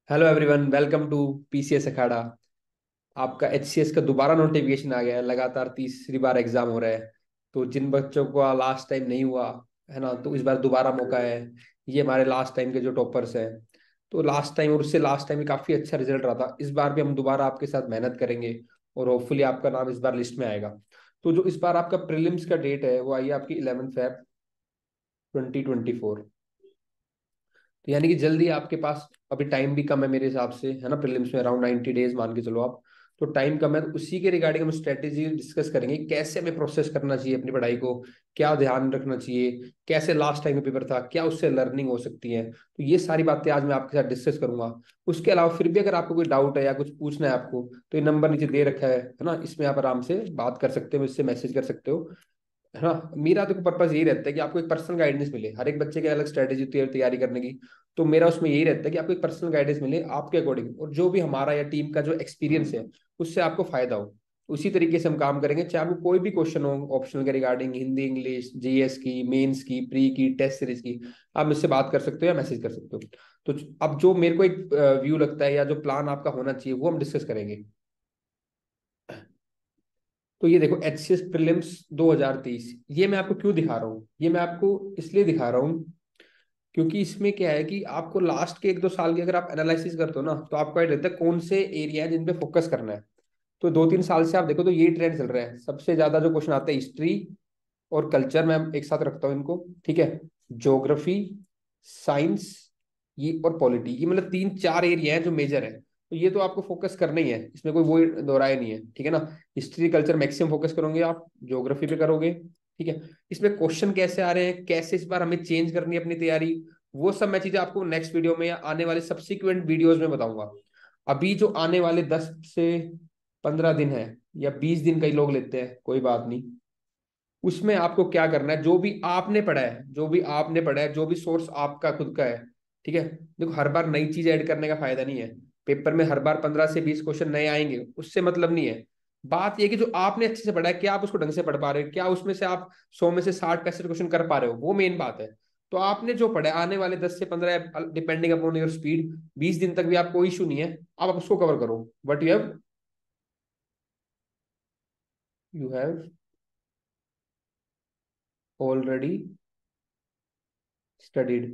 Hello everyone, welcome to PCS Akhada. आपका HCS का दोबारा नोटिफिकेशन आ गया है। लगातार तीसरी बार एग्जाम हो रहा है। तो जिन बच्चों को लास्ट टाइम नहीं हुआ है ना, तो इस बार दोबारा मौका है। ये हमारे लास्ट टाइम के जो टॉपर्स हैं, तो लास्ट टाइम और उससे लास्ट टाइम भी काफी अच्छा रिजल्ट रहा था। इस बार भी हम दोबारा आपके साथ मेहनत करेंगे और होपफुली आपका नाम इस बार लिस्ट में आएगा। तो जो इस बार आपका प्रीलिम्स का डेट है वो आई है आपकी 11 फेब 2024। तो यानी कि जल्दी आपके पास, अभी टाइम भी कम है मेरे हिसाब से, है ना। प्रीलिम्स में अराउंड 90 डेज मान के चलो आप। तो टाइम कम है, तो उसी के रिगार्डिंग हम स्ट्रेटेजी डिस्कस करेंगे, कैसे हमें प्रोसेस करना चाहिए अपनी पढ़ाई को, क्या ध्यान रखना चाहिए, कैसे लास्ट टाइम का पेपर था, क्या उससे लर्निंग हो सकती है। तो ये सारी बातें आज मैं आपके साथ डिस्कस करूंगा। उसके अलावा फिर भी अगर आपको कोई डाउट है या कुछ पूछना है आपको, तो ये नंबर नीचे दे रखा है ना, इसमें आप आराम से बात कर सकते हो, मुझसे मैसेज कर सकते हो। हाँ, मेरा तो पर्पज यही रहता है कि आपको एक पर्सनल गाइडेंस मिले। हर एक बच्चे की अलग स्ट्रेटेजी होती है तैयारी करने की। तो मेरा उसमें यही रहता है कि आपको एक पर्सनल गाइडेंस मिले आपके अकॉर्डिंग, और जो भी हमारा या टीम का जो एक्सपीरियंस है उससे आपको फायदा हो। उसी तरीके से हम काम करेंगे, चाहे आपको कोई भी क्वेश्चन हो ऑप्शनल के रिगार्डिंग, हिंदी, इंग्लिश, जीएस की, मेंस की, प्री की, टेस्ट सीरीज की, आप मुझसे बात कर सकते हो या मैसेज कर सकते हो। तो अब जो मेरे को एक व्यू लगता है या जो प्लान आपका होना चाहिए वो हम डिस्कस करेंगे। तो ये देखो, एचसीएस प्रीलिम्स 2023, ये मैं आपको क्यों दिखा रहा हूँ, ये मैं आपको इसलिए दिखा रहा हूँ क्योंकि इसमें क्या है कि आपको लास्ट के 1-2 साल की अगर आप एनालिसिस करते हो ना, तो आपको आइडिया रहता है कौन से एरिया है जिन पे फोकस करना है। तो 2-3 साल से आप देखो तो ये ट्रेंड चल रहा है, सबसे ज्यादा जो क्वेश्चन आते हैं हिस्ट्री और कल्चर, मैं एक साथ रखता हूँ इनको, ठीक है। ज्योग्राफी, साइंस, ये और पॉलिटी, ये मतलब 3-4 एरिया है जो मेजर है। तो ये तो आपको फोकस करना ही है, इसमें कोई वो दोहराए नहीं है, ठीक है ना। हिस्ट्री कल्चर मैक्सिमम फोकस करोगे आप, ज्योग्राफी पे करोगे, ठीक है। इसमें क्वेश्चन कैसे आ रहे हैं, कैसे इस बार हमें चेंज करनी है अपनी तैयारी, वो सब मैं चीजें आपको नेक्स्ट वीडियो में या आने वाले सब्सिक्वेंट वीडियोज में बताऊंगा। अभी जो आने वाले 10 से 15 दिन है, या 20 दिन कई लोग लेते हैं, कोई बात नहीं। उसमें आपको क्या करना है, जो भी आपने पढ़ा है, जो भी आपने पढ़ा है, जो भी सोर्स आपका खुद का है, ठीक है। देखो, हर बार नई चीज ऐड करने का फायदा नहीं है। पेपर में हर बार 15 से 20 क्वेश्चन नए आएंगे, उससे मतलब नहीं है। बात यह कि जो आपने अच्छे से पढ़ा है, क्या आप उसको ढंग से पढ़ पा रहे हो, क्या उसमें से आप 100 में से 60-65 क्वेश्चन कर पा रहे हो, वो मेन बात है। तो आपने जो पढ़ा है, आने वाले 10 से 15, डिपेंडिंग अपॉन योर स्पीड, 20 दिन तक भी आपको कोई इशू नहीं है। आप उसको कवर करो, but you have already studied,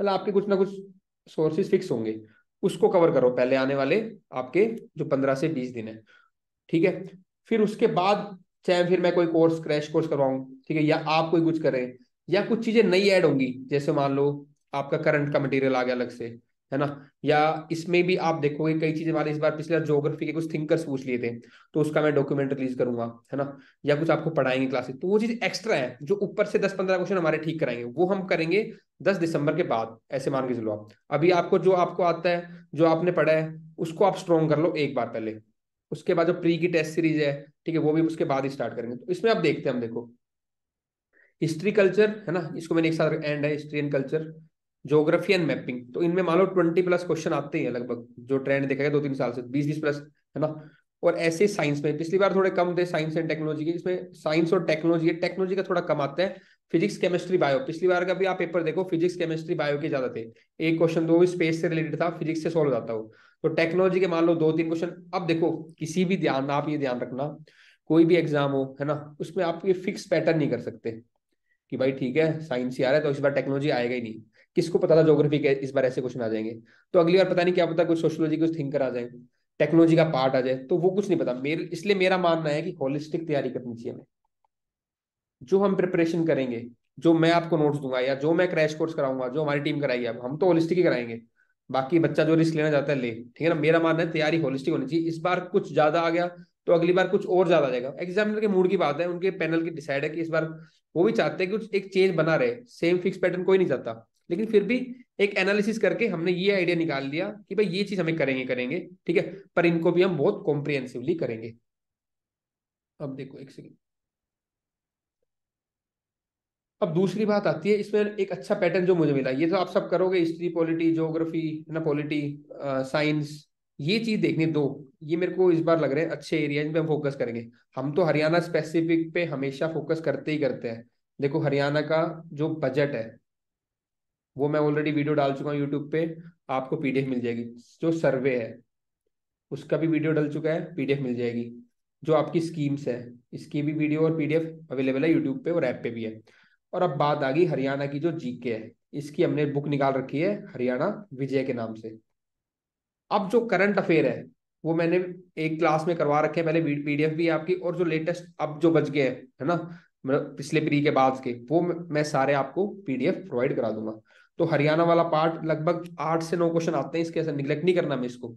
मतलब आपके कुछ ना कुछ सोर्सेज फिक्स होंगे, उसको कवर करो पहले आने वाले आपके जो 15 से 20 दिन है, ठीक है। फिर उसके बाद चाहे फिर मैं कोई कोर्स, क्रैश कोर्स करवाऊं, ठीक है, या आप कोई कुछ करें, या कुछ चीजें नई ऐड होंगी, जैसे मान लो आपका करंट का मटेरियल आ गया अलग से, है ना। या इसमें भी आप देखोगे कई चीजें हमारे इस बार, पिछले ज्योग्राफी के कुछ थिंकर्स पूछ लिए थे, तो उसका मैं डॉक्यूमेंट रिलीज करूंगा, है ना। या कुछ आपको पढ़ाएंगे क्लासेस, तो वो चीज एक्स्ट्रा है जो ऊपर से 10-15 क्वेश्चन हमारे ठीक कराएंगे, वो हम करेंगे 10 दिसंबर के बाद, ऐसे मान के चलो आप। अभी आपको जो आपको आता है, जो आपने पढ़ा है, उसको आप स्ट्रॉन्ग कर लो एक बार पहले। उसके बाद जो प्री की टेस्ट सीरीज है, ठीक है, वो भी उसके बाद ही स्टार्ट करेंगे। तो इसमें आप देखते हैं, हम देखो, हिस्ट्री कल्चर है ना, इसको मैंने एक साथ एंड है, history and culture, geography and mapping, तो इनमें मान लो 20+ क्वेश्चन आते हैं लगभग, जो ट्रेंड देखा गया 2-3 साल से, 20-20+, है ना। और ऐसे साइंस में पिछली बार थोड़े कम थे, साइंस एंड टेक्नोलॉजी के, इसमें साइंस और टेक्नोलॉजी है, टेक्नोलॉजी का थोड़ा कम आता है। फिजिक्स, केमिस्ट्री, बायो, पिछली बार का भी आप पेपर देखो, फिजिक्स, केमिस्ट्री, बायो के ज्यादा थे। एक क्वेश्चन दो भी स्पेस से रिलेटेड था, फिजिक्स से सॉल्व हो जाता हो। तो टेक्नोलॉजी के मान लो 2-3 क्वेश्चन। अब देखो, किसी भी ध्यान, आप ये ध्यान रखना, कोई भी एग्जाम हो, है ना, उसमें आप ये फिक्स पैटर्न नहीं कर सकते कि भाई ठीक है साइंस ही आ रहा है तो इस बार टेक्नोलॉजी आएगा ही नहीं। किसको पता था ज्योग्राफी के इस बार ऐसे क्वेश्चन आ जाएंगे। तो अगली बार पता नहीं, क्या पता कुछ सोशियोलॉजी, कुछ थिंकर आ जाए, टेक्नोलॉजी का पार्ट आ जाए, तो वो कुछ नहीं पता मेरे, इसलिए मेरा मानना है कि होलिस्टिक तैयारी करनी चाहिए हमें। जो हम प्रिपरेशन करेंगे, जो मैं आपको नोट्स दूंगा, या जो मैं क्रैश कोर्स कराऊंगा, जो हमारी टीम कराएगी, अब हम तो होलिस्टिक ही कराएंगे। बाकी बच्चा जो रिस्क लेना चाहता है ले, ठीक है ना। मेरा मानना है तैयारी होलिस्टिक होनी चाहिए। इस बार कुछ ज्यादा आ गया तो अगली बार कुछ और ज्यादा आ जाएगा, एग्जामिनर के मूड की बात है, उनके पैनल की डिसाइड है कि इस बार वो भी चाहते हैं कि कुछ एक चेंज बना रहे, सेम फिक्स पैटर्न कोई नहीं चाहता। लेकिन फिर भी एक एनालिसिस करके हमने ये आइडिया निकाल लिया कि भाई ये चीज हमें करेंगे करेंगे, ठीक है। पर इनको भी हम बहुत कॉम्प्रिहेंसिवली करेंगे। अब देखो एक सेकंड, अब दूसरी बात आती है, इसमें एक अच्छा पैटर्न जो मुझे मिला, ये तो आप सब करोगे, हिस्ट्री, पॉलिटी, ज्योग्राफी, है ना, पॉलिटी, साइंस, ये चीज देखनी दो। ये मेरे को इस बार लग रहे हैं अच्छे एरिया पे हम फोकस करेंगे। हम तो हरियाणा स्पेसिफिक पे हमेशा फोकस करते ही करते हैं। देखो हरियाणा का जो बजट है, वो मैं ऑलरेडी वीडियो डाल चुका हूँ यूट्यूब पे, आपको पीडीएफ मिल जाएगी। जो सर्वे है उसका भी वीडियो डल चुका है, पीडीएफ मिल जाएगी। जो आपकी स्कीम्स है इसकी भी वीडियो और पीडीएफ अवेलेबल है यूट्यूब पे और ऐप पे भी है। और अब बात आ गई हरियाणा की जो जीके है, इसकी हमने बुक निकाल रखी है हरियाणा विजय के नाम से। अब जो करंट अफेयर है वो मैंने एक क्लास में करवा रखे हैं पहले, पीडीएफ भी है आपकी, और जो लेटेस्ट अब जो बच गए हैं है ना, मतलब पिछले प्री के बाद के, वो मैं सारे आपको पीडीएफ प्रोवाइड करा दूंगा। तो हरियाणा वाला पार्ट लगभग 8 से 9 क्वेश्चन आते हैं इसके, ऐसा निगलेक्ट नहीं करना मैं इसको।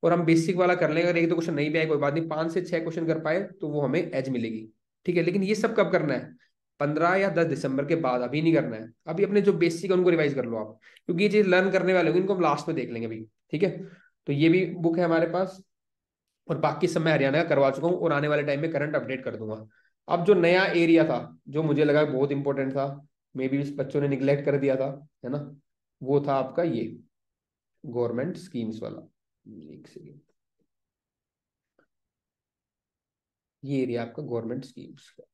और हम बेसिक वाला कर लेंगे, अगर एक दो क्वेश्चन नहीं भी आए कोई बात नहीं, 5 से 6 क्वेश्चन कर पाए तो वो हमें एज मिलेगी। ठीक है, लेकिन ये सब कब करना है? 15 या 10 दिसंबर के बाद, अभी नहीं करना है। अभी अपने जो बेसिक है उनको रिवाइज कर लो आप, क्योंकि ये चीज लर्न करने वाले होंगे, इनको हम लास्ट में देख लेंगे अभी। ठीक है, तो ये भी बुक है हमारे पास। और बाकी सब मैं हरियाणा का करवा चुका हूँ और आने वाले टाइम में करंट अपडेट कर दूंगा। अब जो नया एरिया था जो मुझे लगा बहुत इंपॉर्टेंट था, मे बी बच्चों ने निग्लेक्ट कर दिया था, है ना, वो था आपका ये गवर्नमेंट स्कीम्स वाला। एक सेकेंड, ये एरिया आपका गवर्नमेंट स्कीम्स का।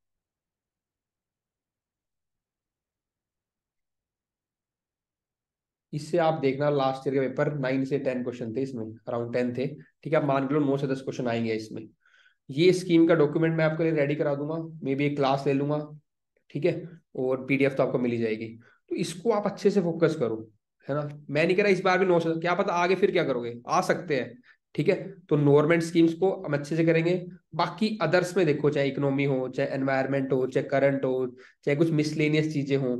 इससे आप देखना लास्ट ईयर के पेपर 9 से 10 क्वेश्चन थे इसमें, अराउंड 10 थे। ठीक है, आप मान के लो 9 से 10 क्वेश्चन आएंगे इसमें। ये स्कीम का डॉक्यूमेंट मैं आपके लिए रेडी करा दूंगा, मे बी एक क्लास ले लूंगा। ठीक है, और पीडीएफ तो आपको मिल ही जाएगी। तो इसको आप अच्छे से फोकस करो, है ना। मैं नहीं कह रहा इस बार भी 9 से, क्या पता आगे फिर क्या करोगे, आ सकते हैं। ठीक है, तो गवर्नमेंट स्कीम्स को हम अच्छे से करेंगे। बाकी अदर्स में देखो, चाहे इकोनॉमी हो, चाहे एनवायरमेंट हो, चाहे करंट हो, चाहे कुछ मिसलेनियस चीजें हो,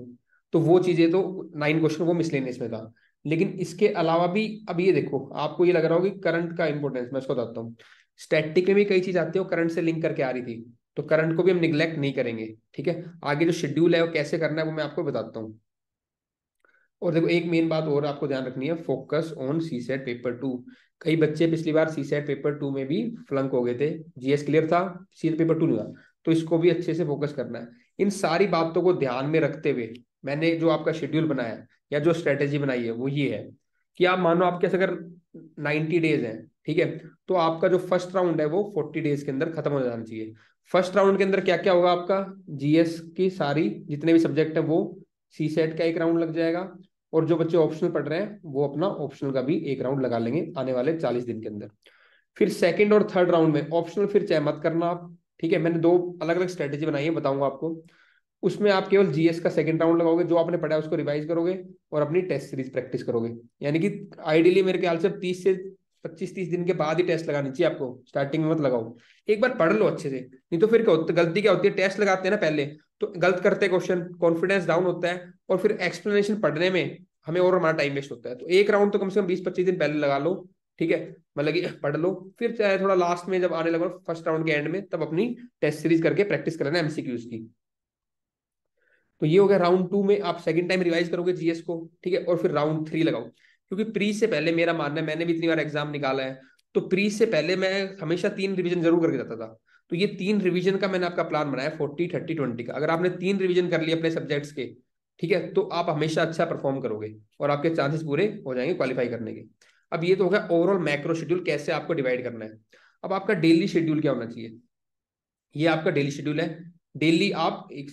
तो वो चीजें तो 9 क्वेश्चन वो मिसलेनियस में था। लेकिन इसके अलावा भी, अब ये देखो, आपको ये लग रहा होगा कि करंट का इंपॉर्टेंस मैं इसको बताता हूँ। स्टैटिक में भी कई चीज आती है वो करंट से लिंक करके आ रही थी, तो करंट को भी हम निग्लेक्ट नहीं करेंगे। ठीक है, आगे जो शेड्यूल है वो कैसे करना है वो मैं आपको बताता हूँ। और देखो एक मेन बात और आपको ध्यान रखनी है, focus on CSAT paper 2। कई बच्चे पिछली बार सी सेट पेपर 2 में भी फ्लंक हो गए थे, जीएस क्लियर था, सी सेट पेपर 2 नहीं था। तो इसको भी अच्छे से फोकस करना है। इन सारी बातों को ध्यान में रखते हुए मैंने जो आपका शेड्यूल बनाया है या जो स्ट्रेटेजी बनाई है वो ये है कि आप मानो आपके अगर 90 डेज हैं, ठीक है, तो आपका जो फर्स्ट राउंड है वो 40 डेज के अंदर खत्म हो जाना चाहिए। फर्स्ट राउंड के अंदर क्या क्या होगा आपका, जीएस की सारी जितने भी सब्जेक्ट है वो, सी सेट का एक राउंड लग जाएगा, और जो बच्चे ऑप्शनल पढ़ रहे हैं वो अपना ऑप्शनल का भी एक राउंड लगा लेंगे आने वाले 40 दिन के अंदर। फिर सेकंड और थर्ड राउंड में ऑप्शनल फिर चाहे मत करना आप। ठीक है, मैंने दो अलग अलग स्ट्रेटेजी बनाई है, बताऊंगा आपको। उसमें आप केवल जीएस का सेकंड राउंड लगाओगे, जो आपने पढ़ा है उसको रिवाइज करोगे और अपनी टेस्ट सीरीज प्रैक्टिस करोगे। यानी कि आइडियली मेरे ख्याल से 30 से 25 30 दिन के बाद ही टेस्ट लगानी चाहिए आपको, स्टार्टिंग में मत लगाओ। एक बार पढ़ लो अच्छे से, नहीं तो फिर क्या होता है, गलती क्या होती है, टेस्ट लगाते हैं ना पहले तो गलत करते हैं क्वेश्चन, कॉन्फिडेंस डाउन होता है, और फिर एक्सप्लेनेशन पढ़ने में हमें और हमारा टाइम वेस्ट होता है। तो एक राउंड तो कम से कम 20 25 दिन पहले लगा लो। ठीक है, मतलब कि पढ़ लो, फिर चाहे थोड़ा लास्ट में जब आने लगा फर्स्ट राउंड के एंड में, तब अपनी टेस्ट सीरीज करके प्रैक्टिस कर लेना एमसीक्यूज की। तो ये हो गया राउंड 2 में आप सेकंड टाइम रिवाइज करोगे जीएस को। ठीक है, और फिर राउंड 3 लगाओ, क्योंकि प्री से पहले मेरा मानना है, मैंने भी इतनी बार एग्जाम निकाला है, तो प्री से पहले मैं हमेशा 3 रिवीजन जरूर करके जाता था। तो ये 3 रिवीजन का मैंने आपका प्लान बनाया 40 30 20 का। अगर आपने 3 रिवीजन कर लिए अपने सब्जेक्ट्स के, ठीक है, तो आप हमेशा अच्छा परफॉर्म करोगे और आपके चांसेस पूरे हो जाएंगे क्वालिफाई करने के। अब ये तो हो गया ओवरऑल मैक्रो शेड्यूल कैसे आपको डिवाइड करना है। अब आपका डेली शेड्यूल क्या होना चाहिए, ये आपका डेली शेड्यूल है। डेली आप एक,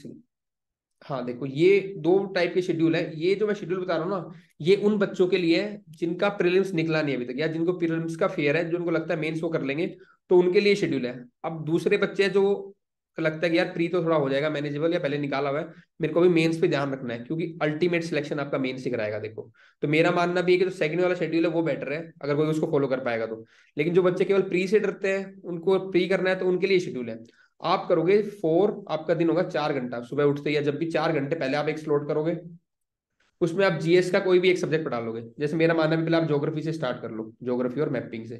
हाँ देखो ये दो टाइप के शेड्यूल है। ये जो मैं शेड्यूल बता रहा हूँ ना, ये उन बच्चों के लिए है जिनका प्रीलिम्स निकला नहीं अभी तक, या जिनको प्रीलिम्स का फेयर है, जो उनको लगता है मेंस वो कर लेंगे, तो उनके लिए शेड्यूल है। अब दूसरे बच्चे हैं जो लगता है कि यार प्री तो थोड़ा हो जाएगा मैनेजेबल, या पहले निकाला हुआ है, मेरे को भी मेंस पे ध्यान रखना है, क्योंकि अल्टीमेट सिलेक्शन आपका मेंस से कराएगा। देखो, तो मेरा मानना भी है कि जो सेकंड वाला शेड्यूल है वो बेटर है, अगर कोई उसको फॉलो कर पाएगा तो। लेकिन जो बच्चे केवल प्री से डरते हैं, उनको प्री करना है, तो उनके लिए शेड्यूल है। आप करोगे 4, आपका दिन होगा 4 घंटा, सुबह उठते या जब भी 4 घंटे पहले आप एक स्लॉट करोगे, उसमें आप जीएस का कोई भी एक सब्जेक्ट पढ़ा लोगे। जैसे मेरा मानना है पहले आप ज्योग्राफी से स्टार्ट कर लो, ज्योग्राफी और मैपिंग से।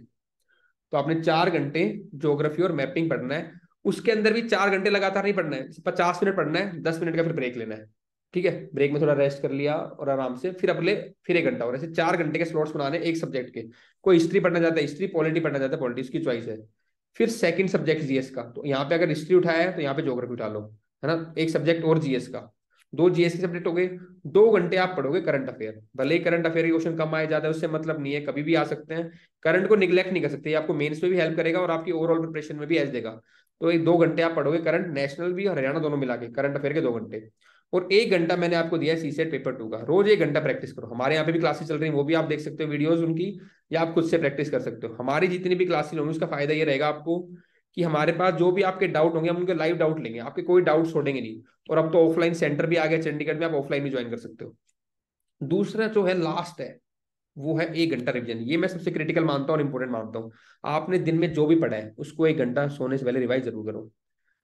तो आपने 4 घंटे ज्योग्राफी और मैपिंग पढ़ना है। उसके अंदर भी 4 घंटे लगातार नहीं पढ़ना है, 50 मिनट पढ़ना है, 10 मिनट का फिर ब्रेक लेना है। ठीक है, ब्रेक में थोड़ा रेस्ट कर लिया और आराम से फिर अगले फिर 1 घंटा, और ऐसे 4 घंटे के स्लॉट्स बनाने एक सब्जेक्ट के। कोई हिस्ट्री पढ़ना चाहता है हिस्ट्री, पॉलिटी पढ़ना चाहता है पॉलिटी, उसकी चॉइस है। फिर सेकंड सब्जेक्ट जीएस का, तो यहाँ पे अगर हिस्ट्री उठाया है तो यहाँ पे ज्योग्राफी उठा लो, है ना, एक सब्जेक्ट और जीएस का। दो जीएस के सब्जेक्ट हो गए। 2 घंटे आप पढ़ोगे करंट अफेयर, भले ही करंट अफेयर के क्वेश्चन कम आए ज्यादा उससे मतलब नहीं है, कभी भी आ सकते हैं। करंट को निगलेक्ट नहीं कर सकते, ये आपको मेंस में भी हेल्प करेगा और आपकी ओवरऑल प्रिपरेशन में भी एज देगा। तो ये 2 घंटे आप पढ़ोगे करंट, नेशनल भी और हरियाणा दोनों मिला के करंट अफेयर के 2 घंटे। और 1 घंटा मैंने आपको दिया है सीसेट पेपर 2 का। रोज 1 घंटा प्रैक्टिस करो। हमारे यहाँ पे भी क्लासेस चल रही हैं, वो भी आप देख सकते हो वीडियोस उनकी, या आप खुद से प्रैक्टिस कर सकते हो। हमारी जितनी भी क्लासेस होंगी उसका फायदा ये रहेगा आपको कि हमारे पास जो भी आपके डाउट होंगे हम उनके लाइव डाउट लेंगे, आपके कोई डाउट छोड़ेंगे नहीं। और अब तो ऑफलाइन सेंटर भी आ गया चंडीगढ़ में, आप ऑफलाइन भी ज्वाइन कर सकते हो। दूसरा जो है लास्ट है, वो है 1 घंटा रिवीजन। ये मैं सबसे क्रिटिकल मानता हूँ और इंपॉर्टेंट मानता हूँ। आपने दिन में जो भी पढ़ा है उसको 1 घंटा सोने से पहले रिवाइज जरूर करो।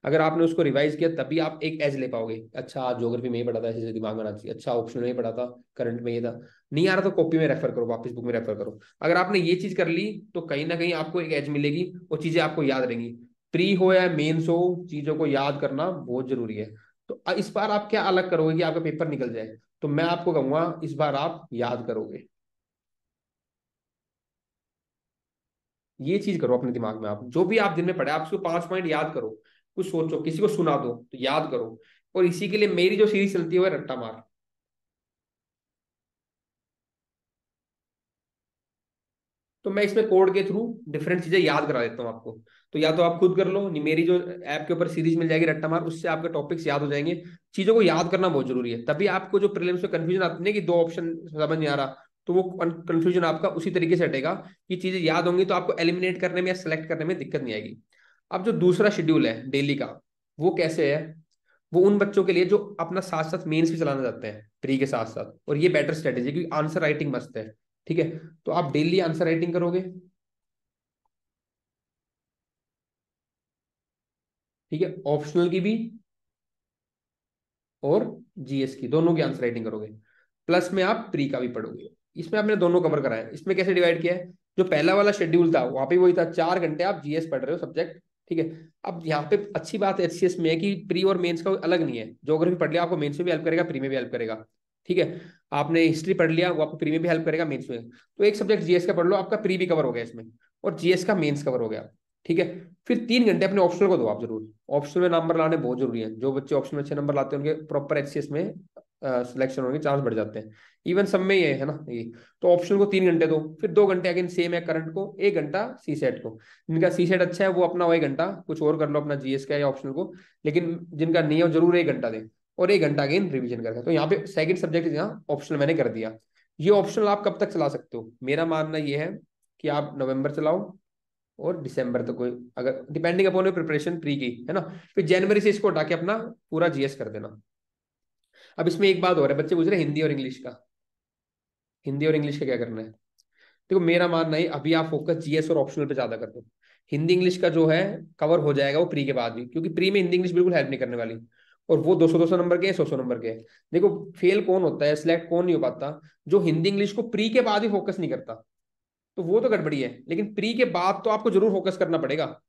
अगर आपने उसको रिवाइज किया तभी आप एक एज ले पाओगे। अच्छा आज ज्योग्राफी में ही पढ़ा था, ऐसे ऐसे दिमाग में आना चाहिए। अच्छा ऑप्शन में ही पढ़ा था, करंट में ये था, नहीं आ रहा तो कॉपी में रेफर करो, वापस बुक में रेफर करो। अगर आपने ये चीज कर ली तो कहीं ना कहीं आपको एक एज मिलेगी और चीजें आपको याद रहेंगी। प्री हो या मेंस हो, चीजों को याद करना बहुत जरूरी है। तो इस बार आप क्या अलग करोगे कि आपका पेपर निकल जाए? तो मैं आपको कहूंगा इस बार आप याद करोगे। ये चीज करो अपने दिमाग में। आप जो भी आप दिन में पढ़े आप उसको 5 पॉइंट याद करो। कुछ सोचो, किसी को सुना दो तो याद करो। और इसी के लिए मेरी जो सीरीज चलती है वो है रट्टा मार। तो मैं इसमें कोड के थ्रू डिफरेंट चीजें याद करा देता हूँ आपको। तो या तो आप खुद कर लो, नहीं मेरी जो ऐप के ऊपर सीरीज मिल जाएगी रट्टा मार, उससे आपके टॉपिक्स याद हो जाएंगे। चीजों को याद करना बहुत जरूरी है, तभी आपको जो प्रीलिम्स में कंफ्यूजन आती है कि 2 ऑप्शन समझ नहीं आ रहा, तो वो कंफ्यूजन आपका उसी तरीके से हटेगा कि चीजें याद होंगी तो आपको एलिमिनेट करने में या सेलेक्ट करने में दिक्कत नहीं आएगी। अब जो दूसरा शेड्यूल है डेली का, वो कैसे है? वो उन बच्चों के लिए जो अपना साथ साथ मेंस भी चलाना चाहते हैं प्री के साथ साथ, और ये बेटर स्ट्रेटेजी है क्योंकि आंसर राइटिंग मस्त है। ठीक है, तो आप डेली आंसर राइटिंग करोगे। ठीक है, ऑप्शनल की भी और जीएस की, दोनों की आंसर राइटिंग करोगे। प्लस में आप प्री का भी पढ़ोगे। इसमें आपने दोनों कवर कराया है। इसमें कैसे डिवाइड किया है? जो पहला वाला शेड्यूल था वहां पे वही था, 4 घंटे आप जीएस पढ़ रहे हो सब्जेक्ट। ठीक है, अब यहाँ पे अच्छी बात है एचसीएस में है कि प्री और मेंस का अलग नहीं है। ज्योग्राफी पढ़ लिया आपको मेंस में भी हेल्प करेगा, प्री में भी हेल्प करेगा। ठीक है, आपने हिस्ट्री पढ़ लिया वो आपको प्री में भी हेल्प करेगा, मेंस में। तो एक सब्जेक्ट जीएस का पढ़ लो, आपका प्री भी कवर हो गया इसमें, और जीएस का मेंस कवर हो गया। ठीक है, फिर 3 घंटे अपने ऑप्शनल को दो आप जरूर। ऑप्शनल में नंबर लाने बहुत जरूरी है। जो बच्चे ऑप्शनल में अच्छे नंबर लाते हैं उनके प्रॉपर एचसीएस में सिलेक्शन होने के चांस बढ़ जाते हैं। इवन सब में ये है ना ये। तो ऑप्शनल को 3 घंटे दो, फिर 2 घंटे अगेन सेम है करंट को, 1 घंटा सी सेट को। जिनका सी सेट अच्छा है वो अपना वो 1 घंटा कुछ और कर लो अपना जीएस का या ऑप्शनल को, लेकिन जिनका नहीं है वो जरूर 1 घंटा दें। और 1 घंटा अगेन रिवीजन करके। तो यहाँ पे सेकंड सब्जेक्ट यहाँ ऑप्शनल मैंने कर दिया। ये ऑप्शनल आप कब तक चला सकते हो? मेरा मानना ये है कि आप नवंबर चलाओ और दिसंबर तक कोई, अगर डिपेंडिंग अपॉन प्रिपरेशन प्री की है ना, फिर जनवरी से इसको हटा के अपना पूरा जीएस कर देना। अब इसमें एक बात और है, बच्चे पूछ रहे हैं हिंदी और इंग्लिश का। हिंदी और इंग्लिश का क्या करना है? देखो मेरा मानना है अभी आप फोकस जीएस और ऑप्शनल पे ज्यादा कर दो। हिंदी इंग्लिश का जो है कवर हो जाएगा वो प्री के बाद भी, क्योंकि प्री में हिंदी इंग्लिश बिल्कुल हेल्प नहीं करने वाली। और वो 200-200 नंबर के हैं, 100-100 नंबर के हैं। देखो फेल कौन होता है, सिलेक्ट कौन नहीं हो पाता? जो हिंदी इंग्लिश को प्री के बाद ही फोकस नहीं करता। तो वो तो गड़बड़ी है। लेकिन प्री के बाद तो आपको जरूर फोकस करना पड़ेगा।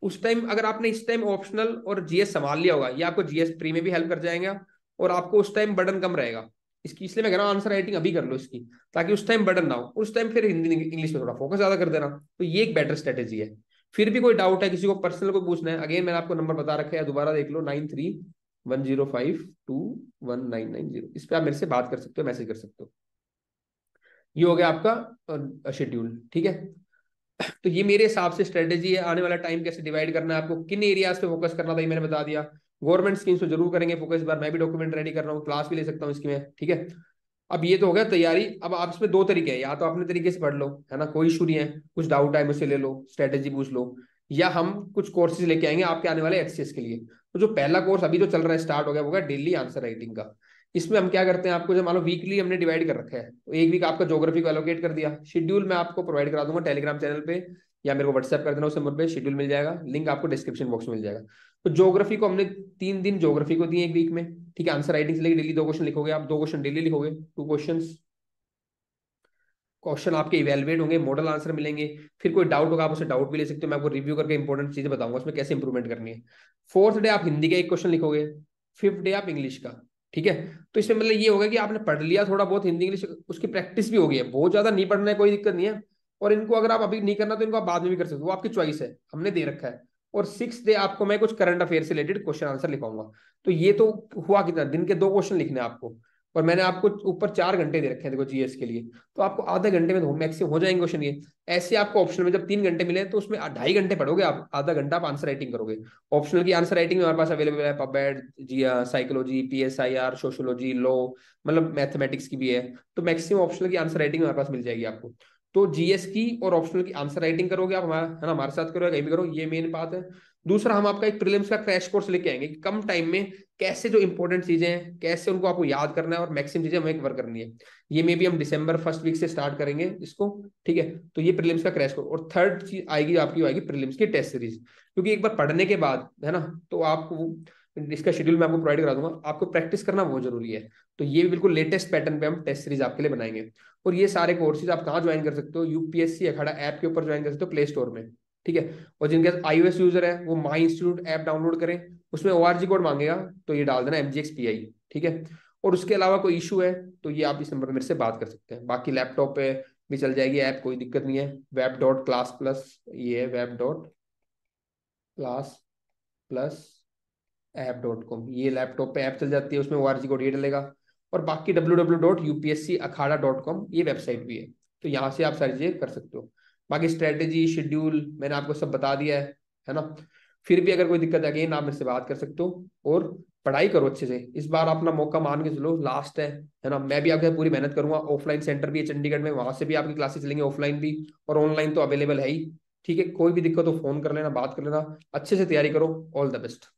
उस टाइम अगर आपने इस टाइम ऑप्शनल और जीएस संभाल लिया होगा, ये आपको जीएस प्री में भी हेल्प कर जाएगा और आपको उस टाइम बर्डन कम रहेगा इसकी। इसलिए मैं कह रहा हूँ आंसर राइटिंग अभी कर लो इसकी, ताकि उस टाइम बर्डन ना हो। उस टाइम फिर हिंदी इंग्लिश में थोड़ा फोकस ज्यादा कर देना। तो ये एक बेटर स्ट्रेटेजी है। फिर भी कोई डाउट है, किसी को पर्सनल को पूछना है, अगेन मैंने आपको नंबर बता रखा है, दोबारा देख लो, 9310521990। इस पर आप मेरे से बात कर सकते हो, मैसेज कर सकते हो। ये हो गया आपका शेड्यूल। ठीक है, तो ये मेरे हिसाब से स्ट्रेटेजी है। आने वाला टाइम कैसे डिवाइड करना है, आपको किन एरियाज पे फोकस करना था ये मैंने बता दिया। गवर्नमेंट स्कीम्स पे जरूर करेंगे फोकस इस बार। मैं भी डॉक्यूमेंट रेडी कर रहा हूँ, क्लास भी ले सकता हूँ इसकी मैं। ठीक है, अब ये तो हो गया तैयारी। अब आप इसमें 2 तरीके हैं, या तो अपने तरीके से पढ़ लो है ना, कोई इशू नहीं है, कुछ डाउट है मुझसे ले लो, स्ट्रेटेजी पूछ लो, या हम कुछ कोर्सेज लेके आएंगे आपके आने वाले एचसीएस के लिए। तो जो पहला कोर्स अभी जो चल रहा है स्टार्ट हो गया वो डेली आंसर राइटिंग का। इसमें हम क्या करते हैं, आपको जब मान लो वीकली हमने डिवाइड कर रखा है, तो एक वीक आपका ज्योग्राफी को एलोकेट कर दिया। शेड्यूल मैं आपको प्रोवाइड करा दूंगा टेलीग्राम चैनल पे, या मेरे को व्हाट्सएप कर देना, उस नंबर पे शेड्यूल मिल जाएगा, लिंक आपको डिस्क्रिप्शन बॉक्स में मिल जाएगा। तो ज्योग्राफी को हमने 3 दिन ज्योग्राफी को दिए एक वीक में। ठीक है, आंसर राइटिंग से लेकर डेली 2 क्वेश्चन लिखोगे आप, 2 क्वेश्चन डेली लिखोगे, 2 क्वेश्चन। क्वेश्चन आपके इवेलुएट होंगे, मॉडल आंसर मिलेंगे। फिर कोई डाउट होगा आप उससे डाउट भी ले सकते हो, मैं आपको रिव्यू करके इंपॉर्टेंट चीजें बताऊंगा उसमें कैसे इंप्रूवमेंट करनी है। फोर्थ डे आप हिंदी का एक क्वेश्चन लिखोगे, फिफ्थ डे आप इंग्लिश का। ठीक है, तो इसमें मतलब ये होगा कि आपने पढ़ लिया थोड़ा बहुत हिंदी इंग्लिश, उसकी प्रैक्टिस भी हो गई है, बहुत ज्यादा नहीं पढ़ना है, कोई दिक्कत नहीं है। और इनको अगर आप अभी नहीं करना तो इनको आप बाद में भी कर सकते हो, वो आपकी चॉइस है, हमने दे रखा है। और सिक्स डे आपको मैं कुछ करंट अफेयर से रिलेटेड क्वेश्चन आंसर लिखाऊंगा। तो ये तो हुआ कितना दिन के 2 क्वेश्चन लिखने हैं आपको। और मैंने आपको ऊपर 4 घंटे दे रखे हैं देखो जीएस के लिए, तो आपको आधे घंटे में मैक्सिमम हो जाएंगे क्वेश्चन ये। ऐसे आपको ऑप्शनल में जब 3 घंटे मिले तो उसमें 2.5 घंटे पढ़ोगे आप, आधा घंटा आप आंसर राइटिंग करोगे। ऑप्शनल की आंसर राइटिंग में हमारे पास अवेलेबल है पबमेड, जी साइकोलॉजी, पीएसआईआर, सोशियोलॉजी, लॉ, मतलब मैथमेटिक्स की भी है। तो मैक्सिमम ऑप्शनल की आंसर राइटिंग हमारे पास मिल जाएगी आपको। तो जीएस की और ऑप्शनल की आंसर राइटिंग करोगे आप हमारा, है ना, हमारे साथ करो या कहीं भी करो, ये मेन बात है। दूसरा, हम आपका एक प्रीलिम्स का क्रैश कोर्स लेके आएंगे कि कम टाइम में कैसे जो इंपॉर्टेंट चीजें हैं कैसे उनको आपको याद करना है और मैक्सिमम चीजें हमें कवर करनी है। ये मे भी हम दिसंबर फर्स्ट वीक से स्टार्ट करेंगे इसको, ठीक है। तो ये प्रीलिम्स का क्रैश कोर्स। और थर्ड चीज आएगी आपकी, आएगी प्रीलिम्स की टेस्ट सीरीज, क्योंकि एक बार पढ़ने के बाद, है ना, तो आपको इसका शेड्यूल मैं आपको प्रोवाइड करा दूंगा, आपको प्रैक्टिस करना बहुत जरूरी है। तो ये भी बिल्कुल लेटेस्ट पैटर्न पे हम टेस्ट सीरीज आपके लिए बनाएंगे। और ये सारे कोर्सेज आप कहाँ ज्वाइन कर सकते हो, यूपीएससी अखाड़ा ऐप के ऊपर ज्वाइन कर सकते हो, प्ले स्टोर में, ठीक है। और जिनके iOS यूजर है वो माई इंस्टीट्यूट ऐप डाउनलोड करें, उसमें ORG कोड मांगेगा तो ये डाल देना MGXPI, ठीक है। और उसके अलावा कोई इशू है तो ये आप इस नंबर पर मेरे से बात कर सकते हैं। बाकी लैपटॉप पे भी चल जाएगी ऐप, कोई दिक्कत नहीं है। वेब डॉट क्लास प्लस, ये है वेब डॉट क्लास प्लस ऐप.com, ये लैपटॉप पे ऐप चल जाती है, उसमें ORG कोड ये डलेगा। और बाकी www.upscakhada.com ये वेबसाइट भी है, तो यहाँ से आप सारी चीजें कर सकते हो। बाकी स्ट्रेटेजी शेड्यूल मैंने आपको सब बता दिया है ना। फिर भी अगर कोई दिक्कत है अगेन आप मेरे से बात कर सकते हो। और पढ़ाई करो अच्छे से, इस बार अपना मौका मान के चलो, लास्ट है ना। मैं भी आपके साथ पूरी मेहनत करूंगा। ऑफलाइन सेंटर भी है चंडीगढ़ में, वहां से भी आपकी क्लासेस चलेंगे, ऑफलाइन भी, और ऑनलाइन तो अवेलेबल है ही, ठीक है। कोई भी दिक्कत हो फोन कर लेना, बात कर लेना। अच्छे से तैयारी करो। All the best.